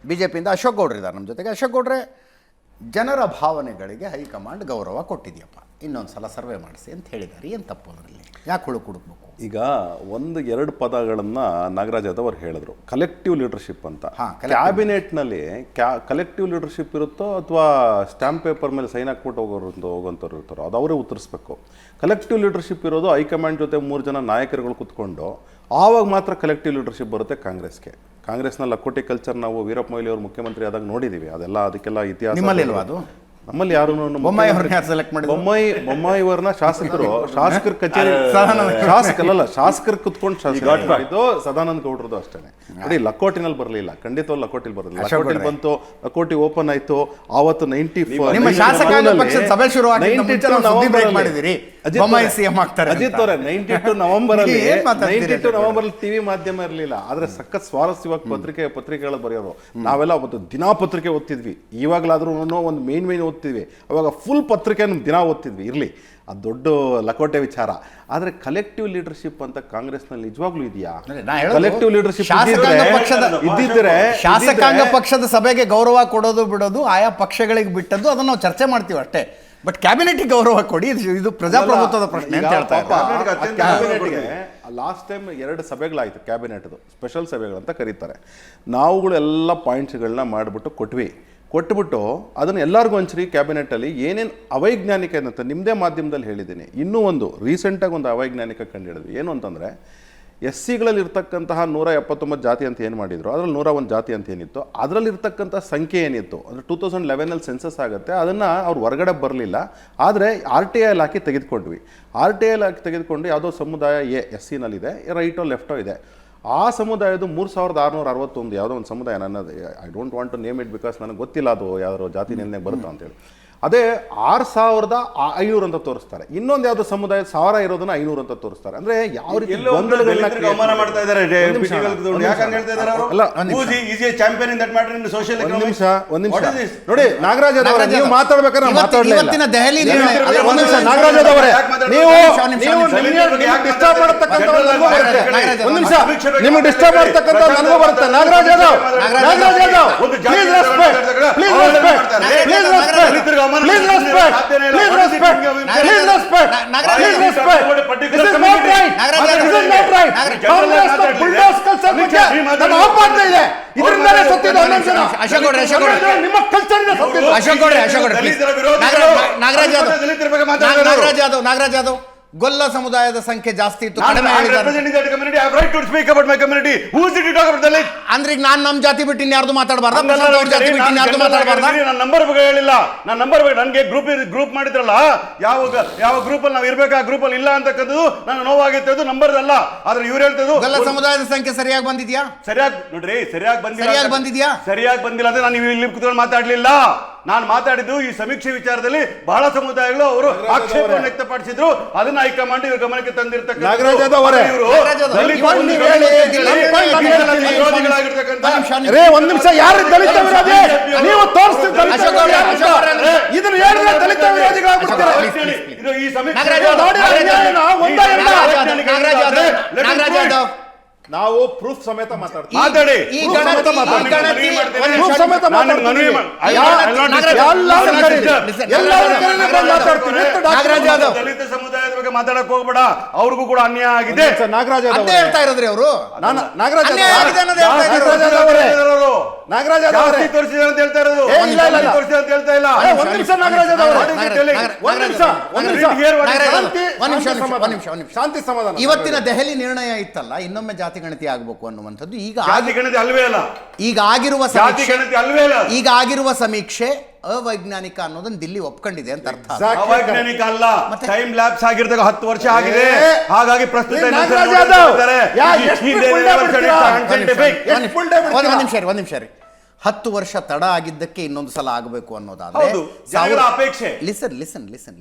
BJPಯಿಂದ ಅಶೋಕ್ ಗೌಡ್ರು ಇದ್ದಾರೆ ನಮ್ಮ ಜೊತೆಗೆ. ಅಶೋಕ್ ಗೌಡ್ರೆ, ಜನರ ಭಾವನೆಗಳಿಗೆ ಹೈಕಮಾಂಡ್ ಗೌರವ ಕೊಟ್ಟಿದೆಯಪ್ಪ, ಇನ್ನೊಂದು ಸಲ ಸರ್ವೆ ಮಾಡಿಸಿ ಅಂತ ಹೇಳಿದ್ದಾರೆ. ಏನು ತಪ್ಪು ಅದರಲ್ಲಿ? ಯಾಕೆ ಹುಡುಕಬೇಕು? ಈಗ 1-2 ಪದಗಳನ್ನು ನಾಗರಾಜ್ ಯಾದವ್ ಅವ್ರು ಹೇಳಿದ್ರು, ಕಲೆಕ್ಟಿವ್ ಲೀಡರ್ಶಿಪ್ ಅಂತ. ಕ್ಯಾಬಿನೆಟ್ನಲ್ಲಿ ಕಲೆಕ್ಟಿವ್ ಲೀಡರ್ಶಿಪ್ ಇರುತ್ತೋ ಅಥವಾ ಸ್ಟ್ಯಾಂಪ್ ಪೇಪರ್ ಮೇಲೆ ಸೈನ್ ಹಾಕ್ಬಿಟ್ಟು ಹೋಗೋಂಥವ್ರು ಇರ್ತಾರೋ ಅದು ಅವರೇ ಉತ್ತರಿಸ್ಬೇಕು. ಕಲೆಕ್ಟಿವ್ ಲೀಡರ್ಶಿಪ್ ಇರೋದು ಹೈಕಮಾಂಡ್ ಜೊತೆ 3 ಜನ ನಾಯಕರುಗಳು ಕೂತ್ಕೊಂಡು, ಆವಾಗ ಮಾತ್ರ ಕಲೆಕ್ಟಿವ್ ಲೀಡರ್ಶಿಪ್ ಬರುತ್ತೆ ಕಾಂಗ್ರೆಸ್ಗೆ. ಕಾಂಗ್ರೆಸ್ನ ಲಕೋಟಿ ಕಲ್ಚರ್ ನಾವು ವೀರಪ್ಪ ಮೊಯ್ಲಿ ಅವರು ಮುಖ್ಯಮಂತ್ರಿ ಆದಾಗ ನೋಡಿದ್ದೀವಿ. ಅದಕ್ಕೆಲ್ಲ ಇತಿಹಾಸ ನಮ್ಮಲ್ಲಿ ಯಾರು ಬೊಮ್ಮಾಯಿ ಅವರನ್ನ ಶಾಸಕರ ಕಚೇರಿ ಶಾಸಕರು ಕುತ್ಕೊಂಡು ಇದು ಸದಾನಂದ ಗೌಡ್ರದ್ದು ಅಷ್ಟೇ. ನೋಡಿ, ಲಕೋಟಿನಲ್ಲಿ ಬರಲಿಲ್ಲ, ಖಂಡಿತವಾಗಿ ಲಕೋಟಿಲಿ ಬರಲಿಲ್ಲ. ಲಕೋಟಿ ಬಂತು, ಲಕೋಟಿ ಓಪನ್ ಆಯ್ತು ಆವತ್ತು 92 ನವೆಂಬರ್ ಟಿವಿ ಮಾಧ್ಯಮ ಇರಲಿಲ್ಲ. ಆದ್ರೆ ಸಖತ್ ಸ್ವಾರಸ್ಯವಾಗಿ ಪತ್ರಿಕೆಗಳು ಬರೆಯೋರು. ನಾವೆಲ್ಲ ಅವತ್ತು ದಿನಾ ಪತ್ರಿಕೆ ಓದ್ತಿದ್ವಿ. ಇವಾಗಲಾದ್ರೂ ಒಂದು ಮೇನ್ ಓದ್ತಿದ್ವಿ, ಅವಾಗ ಫುಲ್ ಪತ್ರಿಕೆ ದಿನ ಓದ್ತಿದ್ವಿ. ಇರಲಿ, ಅದು ದೊಡ್ಡ ಲಕೋಟೆ ವಿಚಾರ. ಆದರೆ ಕಲೆಕ್ಟಿವ್ ಲೀಡರ್ಶಿಪ್ ಅಂತ ಕಾಂಗ್ರೆಸ್ನಲ್ಲಿ ನಿಜವಾಗ್ಲೂ ಇದೆಯಾ? ಕಲೆಕ್ಟಿವ್ ಲೀಡರ್ಶಿಪ್ ಇದ್ದಿದ್ರೆ ಶಾಸಕಾಂಗ ಪಕ್ಷದ ಸಭೆಗೆ ಗೌರವ ಕೊಡೋದು ಬಿಡೋದು ಆಯಾ ಪಕ್ಷಗಳಿಗೆ ಬಿಟ್ಟದ್ದು, ಅದನ್ನು ನಾವು ಚರ್ಚೆ ಮಾಡ್ತೀವಿ ಅಷ್ಟೇ. ಬಟ್ ಕ್ಯಾಬಿನೆಟ್ಗೆ ಗೌರವ ಕೊಡಿ, ಇದು ಪ್ರಜಾಪ್ರಭುತ್ವದ ಪ್ರಶ್ನೆ ಅಂತ ಹೇಳ್ತಾರೆ. ಲಾಸ್ಟ್ ಟೈಮ್ 2 ಸಭೆಗಳಾಯಿತು ಕ್ಯಾಬಿನೆಟ್ದು, ಸ್ಪೆಷಲ್ ಸಭೆಗಳಂತ ಕರೀತಾರೆ. ನಾವುಗಳು ಎಲ್ಲ ಪಾಯಿಂಟ್ಸ್ಗಳನ್ನ ಮಾಡಿಬಿಟ್ಟು ಕೊಟ್ಬಿಟ್ಟು ಅದನ್ನು ಎಲ್ಲರಿಗೂ ಹಂಚ್ರಿ. ಕ್ಯಾಬಿನೆಟ್ಟಲ್ಲಿ ಏನೇನು ಅವೈಜ್ಞಾನಿಕ ಏನಂತ ನಿಮ್ಮದೇ ಮಾಧ್ಯಮದಲ್ಲಿ ಹೇಳಿದ್ದೀನಿ. ಇನ್ನೂ ಒಂದು ರೀಸೆಂಟಾಗಿ ಒಂದು ಅವೈಜ್ಞಾನಿಕ ಕಂಡುಹಿಡಿದ್ವಿ. ಏನು ಅಂತಂದರೆ, SCಗಳಲ್ಲಿ ಇರ್ತಕ್ಕಂತಹ 179 ಜಾತಿ ಅಂತ ಏನು ಮಾಡಿದ್ರು, ಅದರಲ್ಲಿ 101 ಜಾತಿ ಅಂತ ಏನಿತ್ತು, ಅದರಲ್ಲಿರ್ತಕ್ಕಂಥ ಸಂಖ್ಯೆ ಏನಿತ್ತು ಅಂದರೆ 2011 ಸೆನ್ಸಸ್ ಆಗುತ್ತೆ, ಅದನ್ನು ಅವ್ರು ಹೊರಗಡೆ ಬರಲಿಲ್ಲ. ಆದರೆ RTI ಹಾಕಿ ತೆಗೆದುಕೊಂಡ್ವಿ. RTI ಹಾಕಿ ತೆಗೆದುಕೊಂಡು ಯಾವುದೋ ಸಮುದಾಯ SCನಲ್ಲಿದೆ, ರೈಟೋ ಲೆಫ್ಟೋ ಇದೆ. ಆ ಸಮುದಾಯದ 3661 ಯಾವುದೋ ಒಂದು ಸಮುದಾಯ, ನನ್ನದು I don't want to name it because ನನಗೆ ಗೊತ್ತಿಲ್ಲ ಅದು ಯಾವ್ದಾದ್ರು ಜಾತಿ ನೆನ್ನೆ ಬರುತ್ತಾ ಅಂತೇಳಿ. ಅದೇ 6500 ಅಂತ ತೋರಿಸ್ತಾರೆ. ಇನ್ನೊಂದು ಯಾವುದೋ ಸಮುದಾಯ 1000 ಇರೋದನ್ನ 500 ಅಂತ ತೋರಿಸ್ತಾರೆ. ಅಂದ್ರೆ ಯಾವ ರೀತಿ ಅವಮಾನ ಮಾಡ್ತಾ ಇದ್ದಾರೆ. ನೋಡಿ, ನಾಗರಾಜ್ ಅವರೇ, ನೀವು ಮಾತಾಡ್ಬೇಕಾದ್ರೆ ಮಾತಾಡಲಿಲ್ಲ. ನಾಗರಾಜ್ ಅವರೇ, ನೀವು ಡಿಸ್ಟರ್ಬ್ ಮಾಡತಕ್ಕಂಥವ್ರು ಒಂದು ನಿಮಿಷ, ನಿಮಗೆ ಡಿಸ್ಟರ್ಬ್ ಮಾಡತಕ್ಕಂಥ ನನಗೂ ಬರುತ್ತೆ. Nagaraj Yadav, please respect, please respect, please respect. Please respect. Please respect. Please respect. Please respect. This is not right. This is not right. Congress the bulldoze culture ಬಗ್ಗೆ ನಮ್ಮ ಆಪಾದನೆ ಇದೆ. ಇದರಿಂದಲೇ ಸತ್ತಿದ್ದು 11 ಜನ. ಅಶೋಕ್ ಗೌಡ್ರೆ, ನಿಮ್ಮ ಕಲ್ಚರ್ ಇಂದ ಸತ್ತಿದ್ದು. ಅಶೋಕ್ ಗೌಡ್ರೆ, ನಾಗರಾಜ್ ಯಾದವ್, ಗೊಲ್ಲ ಸಮುದಾಯದ ಸಂಖ್ಯೆ ಜಾಸ್ತಿ ಇತ್ತು, ಕಡಿಮೆ ಅಂದ್ರೆ ಈಗ ನಾನು ನಮ್ಮ ಜಾತಿ ಬಿಟ್ಟು ಇನ್ಯಾರ್ದು ಮಾತಾಡಬಾರ್ದು, ಜಾತಿ ಬಿಟ್ಟು ಇನ್ಯಾರ್ದು ಮಾತಾಡಬಾರ್ದು. ನನ್ನ ನಂಬರ್ ಬಗ್ಗೆ ಹೇಳಿಲ್ಲ, ನನ್ನ ನಂಬರ್ ಬಗ್ಗೆ ನನಗೆ ಗ್ರೂಪ್ ಮಾಡಿದ್ರಲ್ಲ, ಯಾವ ಗ್ರೂಪ್ ಅಲ್ಲಿ ನಾವು ಇರ್ಬೇಕು, ಆ ಗ್ರೂಪ್ ಅಲ್ಲಿ ಇಲ್ಲ ಅಂತಕ್ಕಂಥದ್ದು ನನಗೆ ನೋವಾಗಿತ್ತು. ನಂಬರ್ ಅಲ್ಲ, ಆದ್ರೆ ಇವ್ರು ಹೇಳ್ತದ್ದು ಗೊಲ್ಲ ಸಮುದಾಯದ ಸಂಖ್ಯೆ ಸರಿಯಾಗಿ ಬಂದಿದ್ಯಾ? ಸರಿಯಾಗಿ ನೋಡ್ರಿ, ಸರಿಯಾಗಿ ಬಂದಿಲ್ಲ ಅಂದ್ರೆ ನಾನು ಇಲ್ಲಿ ಕೂತ್ಕೊಂಡು ಮಾತಾಡ್ಲಿಲ್ಲ. ನಾನು ಮಾತಾಡಿದ್ದು ಈ ಸಮೀಕ್ಷೆ ವಿಚಾರದಲ್ಲಿ ಬಹಳ ಸಮುದಾಯಗಳು ಅವರು ಆಕ್ಷೇಪವನ್ನು ವ್ಯಕ್ತಪಡಿಸಿದ್ರು. ಅದನ್ನ ಹೈಕಮಾಂಡ್ ಇವ್ರ ಗಮನಕ್ಕೆ ತಂದಿರ್ತಕ್ಕಂಥ ಒಂದು ನಿಮಿಷ, ಯಾರು ದಲಿತ ವಿರೋಧಿ? ನೀವು ತೋರಿಸ್ತಿದ್ದೀರಿ ಇದನ್ನ ಹೇಳಿದ್ರೆ ದಲಿತ ವಿರೋಧಿಗಳಾಗ್ಬಿಡ್ತಾರೆ. ಈ ಸಮೀಕ್ಷೆ ನಾವು ಪ್ರೂಫ್ ಸಮೇತ ಮಾತಾಡ್ತೀವಿ. ಮಾತಾಡಿ. ದಲಿತ ಸಮುದಾಯದ ಬಗ್ಗೆ ಮಾತಾಡಕ್ ಹೋಗ್ಬೇಡ, ಅವ್ರಿಗೂ ಕೂಡ ಅನ್ಯಾಯ ಆಗಿದೆ. ನಾಗರಾಜ್ ಹೇಳ್ತಾ ಇರೋದ್ರಿ ಅವರು. ನಾಗರಾಜ್ ತೋರಿಸಿದೆ ಅಂತ ಹೇಳ್ತಾ ಇರೋದು, ತೋರಿಸಿದೆ ಅಂತ ಹೇಳ್ತಾ ಇಲ್ಲ. ಶಾಂತಿ ಸಮಾಧಾನ. ಇವತ್ತಿನ ದೆಹಲಿ ನಿರ್ಣಯ ಇತ್ತಲ್ಲ, ಇನ್ನೊಮ್ಮೆ ಜಾತಿ ಗಣತಿ ಆಗಬೇಕು ಅನ್ನುವಂಥದ್ದು. ಈಗ ಆಗಿರುವ ಸಮೀಕ್ಷೆ ಅವೈಜ್ಞಾನಿಕ ಅನ್ನೋದನ್ನ ದಿಲ್ಲಿ ಒಪ್ಕೊಂಡಿದೆ ಅಂತ ಅರ್ಥ. ಅವೈಜ್ಞಾನಿಕ ಅಲ್ಲ, ಟೈಮ್ ಲ್ಯಾಪ್ಸ್ ಆಗಿರ್ತಕ್ಕ 10 ವರ್ಷ ಆಗಿದೆ. ಹಾಗಾಗಿ ಪ್ರಸ್ತುತ ಒಂದ್ ನಿಮಿಷ ರೀ, 10 ವರ್ಷ ತಡ ಆಗಿದ್ದಕ್ಕೆ ಇನ್ನೊಂದು ಸಲ ಆಗಬೇಕು ಅನ್ನೋದಾದ್ರೆ ಅಪೇಕ್ಷೆ. ಲಿಸನ್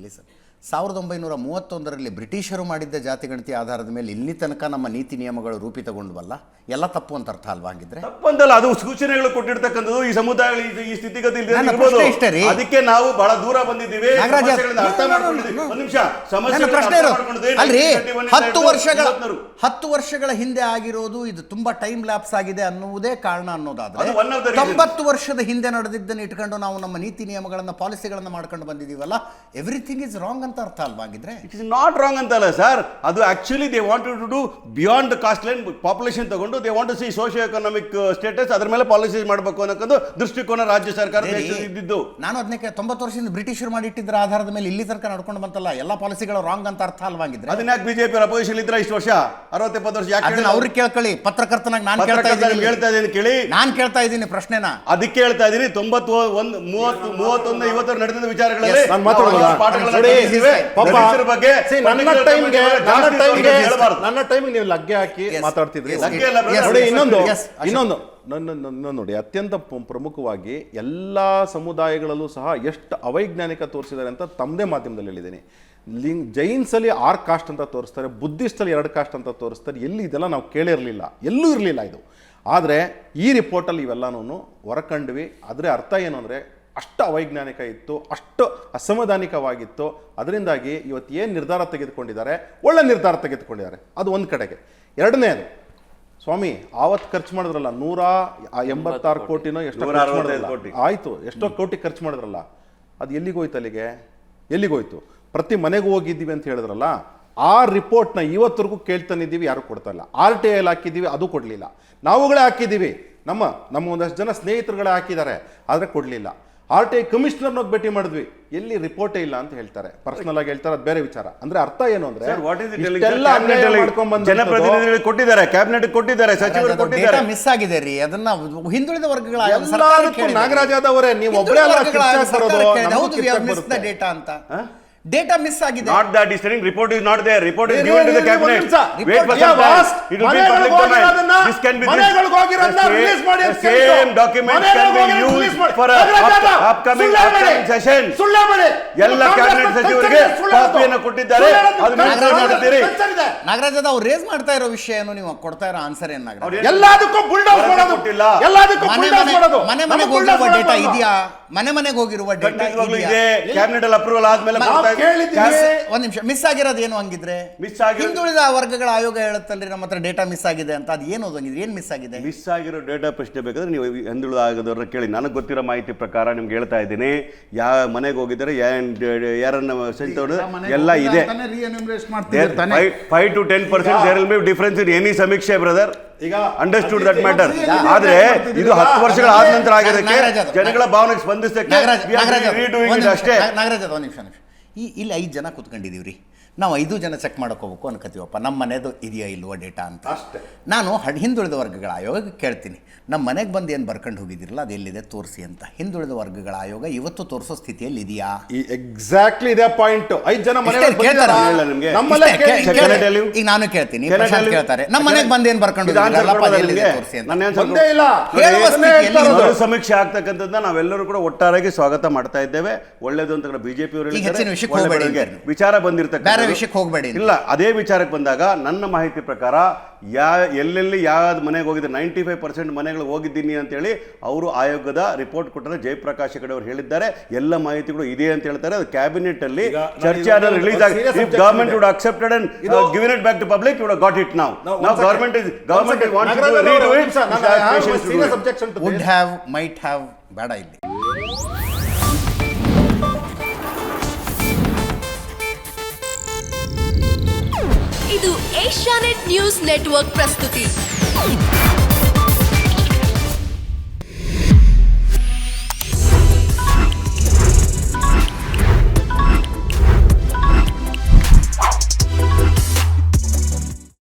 1931ರಲ್ಲಿ ಬ್ರಿಟಿಷರು ಮಾಡಿದ್ದ ಜಾತಿಗಣತಿ ಆಧಾರದ ಮೇಲೆ ಇಲ್ಲಿ ತನಕ ನಮ್ಮ ನೀತಿ ನಿಯಮಗಳು ರೂಪಿತಗೊಂಡ್ವಲ್ಲ, ಎಲ್ಲ ತಪ್ಪು ಅಂತ ಅರ್ಥ ಅಲ್ವಾ ಹಂಗಿದ್ರೆ? ತಪ್ಪಂತಲ್ಲ, ಅದು ಸೂಚನೆಗಳು ಕೊಟ್ಟಿರ್ತಕ್ಕಂಥದ್ದು ಈ ಸಮುದಾಯಗಳು ಈ ಸ್ಥಿತಿಗತಿ ಇಲ್ದೇ ನನ್ನ ಇರ್ಬೋದು. ಪ್ರಶ್ನೆ ಇಷ್ಟೇ ರೀ. ಅದಕ್ಕೆ ನಾವು ಬಹಳ ದೂರ ಬಂದಿದ್ದೀವಿ, ನಾಗರಾಜ್ ಸಮಸ್ಯೆಗಳನ್ನ ಅರ್ಥ ಮಾಡ್ಕೊಂಡಿದ್ದೀವಿ. ಒಂದು ನಿಮಿಷ, ಸಮಸ್ಯೆಗಳನ್ನ ಪ್ರಶ್ನೆ ಅರ್ಥ ಇರೋದು ಮಾಡ್ಕೊಂಡಿದ್ದೀವಿ. ಅಲ್ರಿ, 1921 10 ವರ್ಷಗಳ ಹಿಂದೆ ಆಗಿರೋದು ಇದು ತುಂಬಾ ಟೈಮ್ ಲ್ಯಾಪ್ಸ್ ಆಗಿದೆ ಅನ್ನುವುದೇ ಕಾರಣ ಅನ್ನೋದಾದ್ರೆ, ಅದು one of the reasons. 90 ವರ್ಷದ ಹಿಂದೆ ನಡೆದಿದ್ದನ್ನು ಇಟ್ಕೊಂಡು ನಾವು ನಮ್ಮ ನೀತಿ ನಿಯಮಗಳನ್ನ ಪಾಲಿಸಿಗಳನ್ನ ಮಾಡ್ಕೊಂಡು ಬಂದಿದೀವಲ್ಲ, ಎವ್ರಿಥಿಂಗ್ ಇಸ್ ರಾಂಗ್ ಅಂತ ಅರ್ಥ ಅಲ್ವಾ ಹಾಗಿದ್ರೆ? ಇಟ್ ಇಸ್ ನಾಟ್ ರಾಂಗ್ ಅಂತಲ್ಲ ಸರ್, ಅದು actually they wanted to do beyond the coastline population ತಗೊಂಡು they want to see socio economic status, ಅದ್ರ ಮೇಲೆ ಪಾಲಿಸಿ ಮಾಡಬೇಕು ಅನ್ನೋದು ದೃಷ್ಟಿಕೋನ ರಾಜ್ಯ ಸರ್ಕಾರ ಇದ್ದಿದ್ದು. ನಾನು ಅದಕ್ಕೆ 90 ವರ್ಷದಿಂದ ಬ್ರಿಟಿಷರು ಮಾಡಿಟ್ಟಿದ್ರ ಆಧಾರದ ಮೇಲೆ ಇಲ್ಲಿ ತನಕ ನಡ್ಕೊಂಡು ಬಂತಲ್ಲ, ಎಲ್ಲ ಪಾಲಿಸಿಗಳು ರಾಂಗ್ ಅಂತ ಅರ್ಥ ಅಲ್ವಾ ಹಾಗಿದ್ರೆ? ಅದನ್ನ ಯಾಕೆ ಬಿಜೆಪಿ ಅಪೋಸಿಷನ್ ಇದ್ರ ಇಷ್ಟು ವರ್ಷ 60-70 ವರ್ಷ ಯಾಕೆ ಅದನ್ನ ಅವ್ರಿಗೆ ಕೇಳ್ಕೊಳ್ಳಿ, ಪತ್ರಕರ್ತನಾಗ ನಾನು ಕೇಳ್ತಾ ಇದ್ದೀನಿ ಕೇಳಿ, ನಾನು ಕೇಳ್ತಾ ಇದ್ದೀನಿ ಪ್ರಶ್ನೆನ. ಅದಕ್ಕೆ ಹೇಳ್ತಾ ಇದ್ದೀನಿ. 31 ಇವತ್ತು ನಡೆದ ವಿಚಾರಗಳಲ್ಲಿ Yes, ನಾನು ಮಾತಾಡೋದಾ? ಬಗ್ಗೆ ನನ್ನ ಟೈಮಿಗೆ ನೀವು ಲಗ್ಗೆ ಹಾಕಿ ಮಾತಾಡ್ತಿದ್ರಿ. ಲಗ್ಗೆ ಅಲ್ಲ brother. ನೋಡಿ Yes, ಇನ್ನೊಂದು ನೋಡಿ, ಅತ್ಯಂತ ಪ್ರಮುಖವಾಗಿ ಎಲ್ಲ ಸಮುದಾಯಗಳಲ್ಲೂ ಸಹ ಎಷ್ಟು ಅವೈಜ್ಞಾನಿಕ ತೋರಿಸಿದ್ದಾರೆ ಅಂತ ತಮ್ಮದೇ ಮಾಧ್ಯಮದಲ್ಲಿ ಹೇಳಿದ್ದೀನಿ. ಜೈನ್ಸಲ್ಲಿ 6 ಕಾಸ್ಟ್ ಅಂತ ತೋರಿಸ್ತಾರೆ, ಬುದ್ಧಿಸ್ಟಲ್ಲಿ 2 ಕಾಸ್ಟ್ ಅಂತ ತೋರಿಸ್ತಾರೆ. ಎಲ್ಲಿ ಇದೆಲ್ಲ ನಾವು ಕೇಳಿರಲಿಲ್ಲ, ಎಲ್ಲೂ ಇರಲಿಲ್ಲ ಇದು. ಆದರೆ ಈ ರಿಪೋರ್ಟಲ್ಲಿ ಇವೆಲ್ಲನೂ ಹೊರಕಂಡ್ವಿ. ಅದರ ಅರ್ಥ ಏನು ಅಂದರೆ, ಅಷ್ಟು ಅವೈಜ್ಞಾನಿಕ ಇತ್ತು, ಅಷ್ಟು ಅಸಂವಿಧಾನಿಕವಾಗಿತ್ತು. ಅದರಿಂದಾಗಿ ಇವತ್ತು ಏನು ನಿರ್ಧಾರ ತೆಗೆದುಕೊಂಡಿದ್ದಾರೆ, ಒಳ್ಳೆ ನಿರ್ಧಾರ ತೆಗೆದುಕೊಂಡಿದ್ದಾರೆ. ಅದು ಒಂದು ಕಡೆಗೆ. ಎರಡನೇದು, ಸ್ವಾಮಿ ಆವತ್ತು ಖರ್ಚು ಮಾಡಿದ್ರಲ್ಲ 186 ಕೋಟಿನೋ ಎಷ್ಟೋ ಖರ್ಚು ಮಾಡಿದ್ರಲ್ಲ, ಆಯಿತು, ಎಷ್ಟೋ ಕೋಟಿ ಖರ್ಚು ಮಾಡಿದ್ರಲ್ಲ, ಅದು ಎಲ್ಲಿಗೋಯ್ತು? ಎಲ್ಲಿಗೋಯ್ತು? ಪ್ರತಿ ಮನೆಗೂ ಹೋಗಿದ್ದೀವಿ ಅಂತ ಹೇಳಿದ್ರಲ್ಲ, ಆ ರಿಪೋರ್ಟ್ನ ಇವತ್ತರೆಗೂ ಕೇಳ್ತಾನಿದ್ದೀವಿ, ಯಾರು ಕೊಡ್ತಾ ಇಲ್ಲ. RTI ಹಾಕಿದ್ದೀವಿ, ಅದು ಕೊಡಲಿಲ್ಲ. ನಾವುಗಳೇ ಹಾಕಿದ್ದೀವಿ, ನಮ್ಮ ಒಂದಷ್ಟು ಜನ ಸ್ನೇಹಿತರುಗಳೇ ಹಾಕಿದ್ದಾರೆ, ಆದರೆ ಕೊಡಲಿಲ್ಲ. RTI ಕಮಿಷನರ್ನೋಗಿ ಭೇಟಿ ಮಾಡಿದ್ವಿ, ಎಲ್ಲಿ ರಿಪೋರ್ಟೇ ಇಲ್ಲ ಅಂತ ಹೇಳ್ತಾರೆ. ಪರ್ಸನಲ್ ಆಗಿ ಹೇಳ್ತಾರೆ, ಅದು ಬೇರೆ ವಿಚಾರ. ಅಂದ್ರೆ ಅರ್ಥ ಏನು ಅಂದ್ರೆ, ಜನಪ್ರತಿನಿಧಿಗಳು ಕೊಟ್ಟಿದ್ದಾರೆ, ಕ್ಯಾಬಿನೆಟ್ ಕೊಟ್ಟಿದ್ದಾರೆ, ಸಚಿವರು ಕೊಟ್ಟಿದ್ದಾರೆ. ಮಿಸ್ ಆಗಿದೆ ರೀ, ಅದನ್ನ ಹಿಂದುಳಿದ ವರ್ಗಗಳ ನಾಗರಾಜ್ ಅವರೇ, ನೀವು ಒಬ್ಬರೇ ಡೇಟಾ ಅಂತ ಡೇಟಾ ಮಿಸ್ ಆಗಿದೆ. Not that is saying report is not there. Report is given to the cabinet. Wait for some time. It will be public domain. This can be the same document can be used for a upcoming session. ಎಲ್ಲ cabinet ಸಚಿವರಿಗೆ ಕಾಪಿಯನ್ನು ಕೊಟ್ಟಿದ್ದಾರೆ. ನಾಗರಾಜ್ ಅವ್ರು race ಮಾಡ್ತಾ ಇರೋ ವಿಷಯ ಏನು, ನೀವು ಕೊಡ್ತಾ ಇರೋ ಆನ್ಸರ್ ಏನು? ನಾಗರಾಜ್, ಎಲ್ಲದಕ್ಕೂ ಬುಲ್ಡೋಸ್ ಮಾಡೋದು. ಮನೆ ಮನೆಗೆ ಹೋಗಿರುವ ಡೇಟಾ ಇದೆಯಾ? ಮನೆಗೆ ಹೋಗಿರುವ ಡೇಟಾ ಇದೆ. ಕ್ಯಾಬಿನೆಟ್ ಅಲ್ಲಿ ಅಪ್ರೂವಲ್ ಆದ್ಮೇಲೆ ಒಂದ್ ನಿಮಿಷ, ಮಿಸ್ ಆಗಿರೋದು ಏನು ಹಂಗಿದ್ರೆ? ಹಿಂದುಳಿದ ವರ್ಗಗಳ ಆಯೋಗ ಹೇಳುತ್ತಲ್ರಿ ನಮ್ಮ ಹತ್ರ ಡೇಟಾ ಮಿಸ್ ಆಗಿದೆ ಅಂತ. ಅದು ಏನು ಓದಂಗಿದ್ರೆ ಏನ್ ಮಿಸ್ ಆಗಿದೆ? ಮಿಸ್ ಆಗಿರೋ ಡೇಟಾ ಪ್ರಶ್ನೆ ಬೇಕಾದ್ರೆ ನೀವು ಹಿಂದುಳಿದ ಆಯೋಗದವ್ರನ್ನ ಕೇಳಿ. ನನಗೆ ಗೊತ್ತಿರೋ ಮಾಹಿತಿ ಪ್ರಕಾರ ನಿಮ್ಗೆ ಹೇಳ್ತಾ ಇದ್ದೀನಿ. ಯಾವ ಮನೆಗೆ ಹೋಗಿದ್ದಾರೆ, ಯಾರನ್ನ ಸೆಂತವ್ರು ಎಲ್ಲ ಇದೆ. 5 to 10% there will be difference in any ಸಮೀಕ್ಷೆ ಬ್ರದರ್. ಈಗ ಅಂಡರ್ಸ್ಟುಡ್ ದಟ್ ಮ್ಯಾಟರ್. ಆದ್ರೆ ಇದು 10 ವರ್ಷಗಳ ಆದ ನಂತರ ಆಗಿರೋದಕ್ಕೆ ಜನಗಳ ಭಾವನೆಗೆ ಸ್ಪಂದಿಸಕ್ಕೆ ಅಷ್ಟೇ. ನಾಗರಾಜ್ ಒಂದ್ ನಿಮಿಷ, ಇಲ್ಲಿ 5 ಜನ ಕೂತ್ಕೊಂಡಿದೀವ್ರಿ, ನಾವು 5 ಜನ ಚೆಕ್ ಮಾಡಕ್ ಹೋಗ್ಬೇಕು ಅನ್ಕೋತೀವಪ್ಪ, ನಮ್ಮ ಮನೆದು ಇದೆಯಾ ಇಲ್ವೋ ಡೇಟಾ ಅಂತ. ನಾನು ಹಿಂದುಳಿದ ವರ್ಗಗಳ ಆಯೋಗ ಕೇಳ್ತೀನಿ, ನಮ್ಮ ಮನೆಗೆ ಬಂದು ಏನು ಬರ್ಕೊಂಡು ಹೋಗಿದಿರಲ್ಲ ಅದು ಎಲ್ಲಿದೆ ತೋರಿಸಿ ಅಂತ. ಹಿಂದುಳಿದ ವರ್ಗಗಳ ಆಯೋಗ ಇವತ್ತು ತೋರಿಸೋ ಸ್ಥಿತಿಯಲ್ಲಿ ಇದೆಯಾ? ಎಕ್ಸಾಕ್ಟ್ಲಿ ಇದೇ ಪಾಯಿಂಟ್. 5 ಜನ ಈಗ ನಾನು ಕೇಳ್ತೀನಿ, ಪ್ರಶಾಂತ್ ಕೇಳ್ತಾರೆ, ನಮ್ಮ ಮನೆಗೆ ಬಂದು ಏನು ಬರ್ಕೊಂಡು ತೋರಿಸಿ ಅಂತ. ಸಮೀಕ್ಷೆ ಆಗ್ತಕ್ಕಂಥದ್ದನ್ನ ನಾವೆಲ್ಲರೂ ಕೂಡ ಒಟ್ಟಾರೆಯಾಗಿ ಸ್ವಾಗತ ಮಾಡ್ತಾ ಇದ್ದೇವೆ. ಒಳ್ಳೇದು ಅಂತ ಬಿಜೆಪಿ ಅವರು ವಿಚಾರ ಬಂದಿರ್ತಕ್ಕಂಥ ವಿಷಯಕ್ಕೆ ಹೋಗಬೇಡಿ. ಇಲ್ಲ, ಅದೇ ವಿಚಾರಕ್ಕೆ ಬಂದಾಗ ನನ್ನ ಮಾಹಿತಿ ಪ್ರಕಾರ ಎಲ್ಲೆಲ್ಲಿ ಯಾವ್ದು ಮನೆಗೆ ಹೋಗಿದ್ರೆ 95% ಮನೆಗಳು ಹೋಗಿದ್ದೀನಿ ಅಂತೇಳಿ ಅವರು ಆಯೋಗದ ರಿಪೋರ್ಟ್ ಕೊಟ್ಟರೆ ಜಯಪ್ರಕಾಶ್ ಹೆಗಡೆ ಅವರು ಹೇಳಿದ್ದಾರೆ. ಎಲ್ಲ ಮಾಹಿತಿಗಳು ಇದೆ ಅಂತ ಹೇಳ್ತಾರೆ. ಅದು ಕ್ಯಾಬಿನೆಟ್ ಅಲ್ಲಿ ಚರ್ಚೆ ಆದ ರಿಲೀಸ್ ಆಗಿ if government would accepted and given it back to public, would got it now. Now government wants to read it. Would have, might have ಬೇಡ ಇಲ್ಲಿ. ಇದು ಏಷ್ಯಾನೆಟ್ ನ್ಯೂಸ್ ನೆಟ್ವರ್ಕ್ ಪ್ರಸ್ತುತಿ.